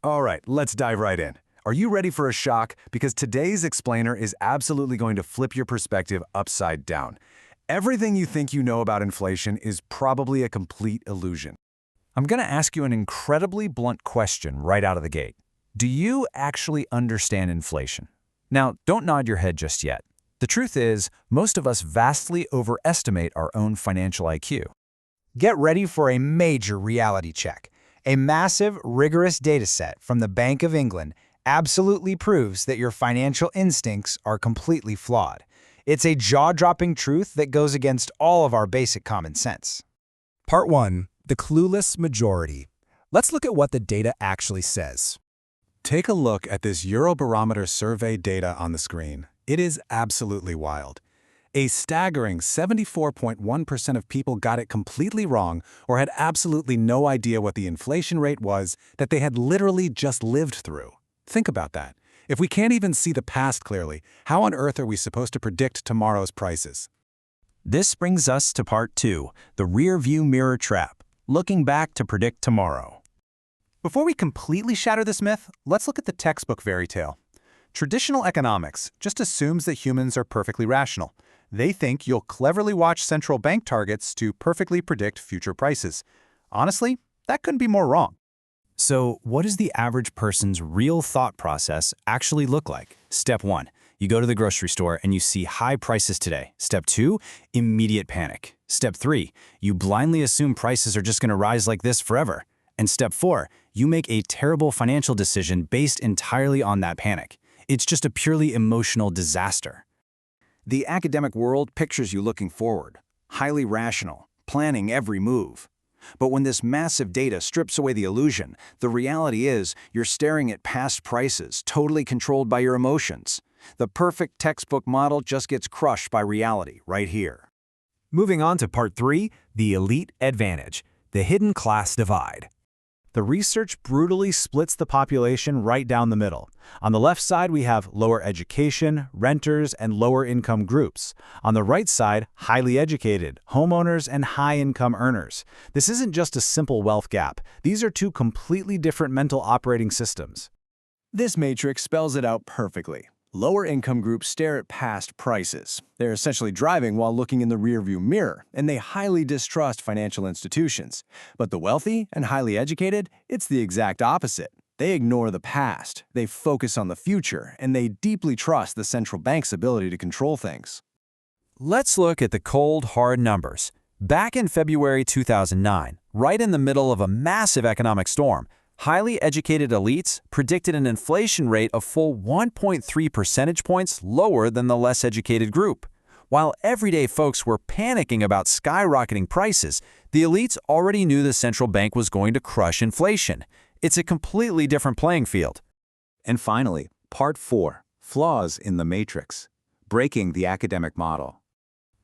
All right, let's dive right in. Are you ready for a shock? Because today's explainer is absolutely going to flip your perspective upside down. Everything you think you know about inflation is probably a complete illusion. I'm going to ask you an incredibly blunt question right out of the gate. Do you actually understand inflation? Now, don't nod your head just yet. The truth is, most of us vastly overestimate our own financial IQ. Get ready for a major reality check. A massive, rigorous data set from the Bank of England absolutely proves that your financial instincts are completely flawed. It's a jaw-dropping truth that goes against all of our basic common sense. Part 1. The Clueless Majority. Let's look at what the data actually says. Take a look at this Eurobarometer survey data on the screen. It is absolutely wild. A staggering 74.1% of people got it completely wrong or had absolutely no idea what the inflation rate was that they had literally just lived through. Think about that. If we can't even see the past clearly, how on earth are we supposed to predict tomorrow's prices? This brings us to part 2, the rear-view mirror trap, looking back to predict tomorrow. Before we completely shatter this myth, let's look at the textbook fairy tale. Traditional economics just assumes that humans are perfectly rational. They think you'll cleverly watch central bank targets to perfectly predict future prices. Honestly, that couldn't be more wrong. So, what does the average person's real thought process actually look like? Step 1. You go to the grocery store and you see high prices today. Step 2. Immediate panic. Step 3. You blindly assume prices are just going to rise like this forever. And Step 4. You make a terrible financial decision based entirely on that panic. It's just a purely emotional disaster. The academic world pictures you looking forward, highly rational, planning every move. But when this massive data strips away the illusion, the reality is you're staring at past prices, totally controlled by your emotions. The perfect textbook model just gets crushed by reality right here. Moving on to Part 3, the elite advantage, the hidden class divide. The research brutally splits the population right down the middle. On the left side, we have lower education, renters, and lower income groups. On the right side, highly educated, homeowners, and high-income earners. This isn't just a simple wealth gap. These are two completely different mental operating systems. This matrix spells it out perfectly. Lower income groups stare at past prices. They're essentially driving while looking in the rearview mirror, and they highly distrust financial institutions. But the wealthy and highly educated, it's the exact opposite. They ignore the past, they focus on the future, and they deeply trust the central bank's ability to control things. Let's look at the cold, hard numbers. Back in February 2009, right in the middle of a massive economic storm, highly educated elites predicted an inflation rate of full 1.3 percentage points lower than the less educated group. While everyday folks were panicking about skyrocketing prices, the elites already knew the central bank was going to crush inflation. It's a completely different playing field. And finally, Part 4, Flaws in the Matrix, Breaking the Academic Model.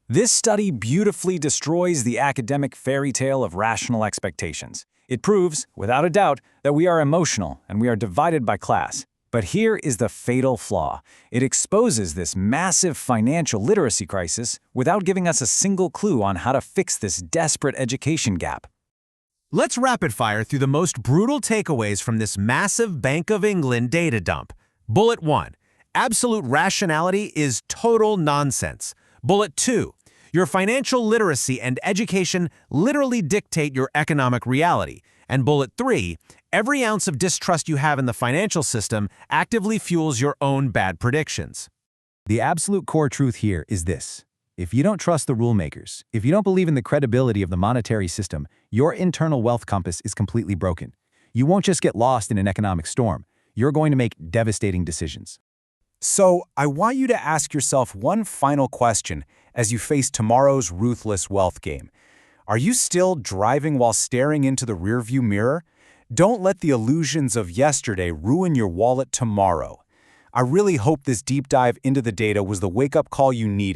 This study beautifully destroys the academic fairy tale of rational expectations. It proves, without a doubt, that we are emotional and we are divided by class. But here is the fatal flaw. It exposes this massive financial literacy crisis without giving us a single clue on how to fix this desperate education gap. Let's rapid fire through the most brutal takeaways from this massive Bank of England data dump. Bullet 1. Absolute rationality is total nonsense. Bullet 2. Your financial literacy and education literally dictate your economic reality. And Bullet 3, every ounce of distrust you have in the financial system actively fuels your own bad predictions. The absolute core truth here is this. If you don't trust the rule makers, if you don't believe in the credibility of the monetary system, your internal wealth compass is completely broken. You won't just get lost in an economic storm. You're going to make devastating decisions. So, I want you to ask yourself one final question as you face tomorrow's ruthless wealth game. Are you still driving while staring into the rearview mirror? Don't let the illusions of yesterday ruin your wallet tomorrow. I really hope this deep dive into the data was the wake-up call you needed.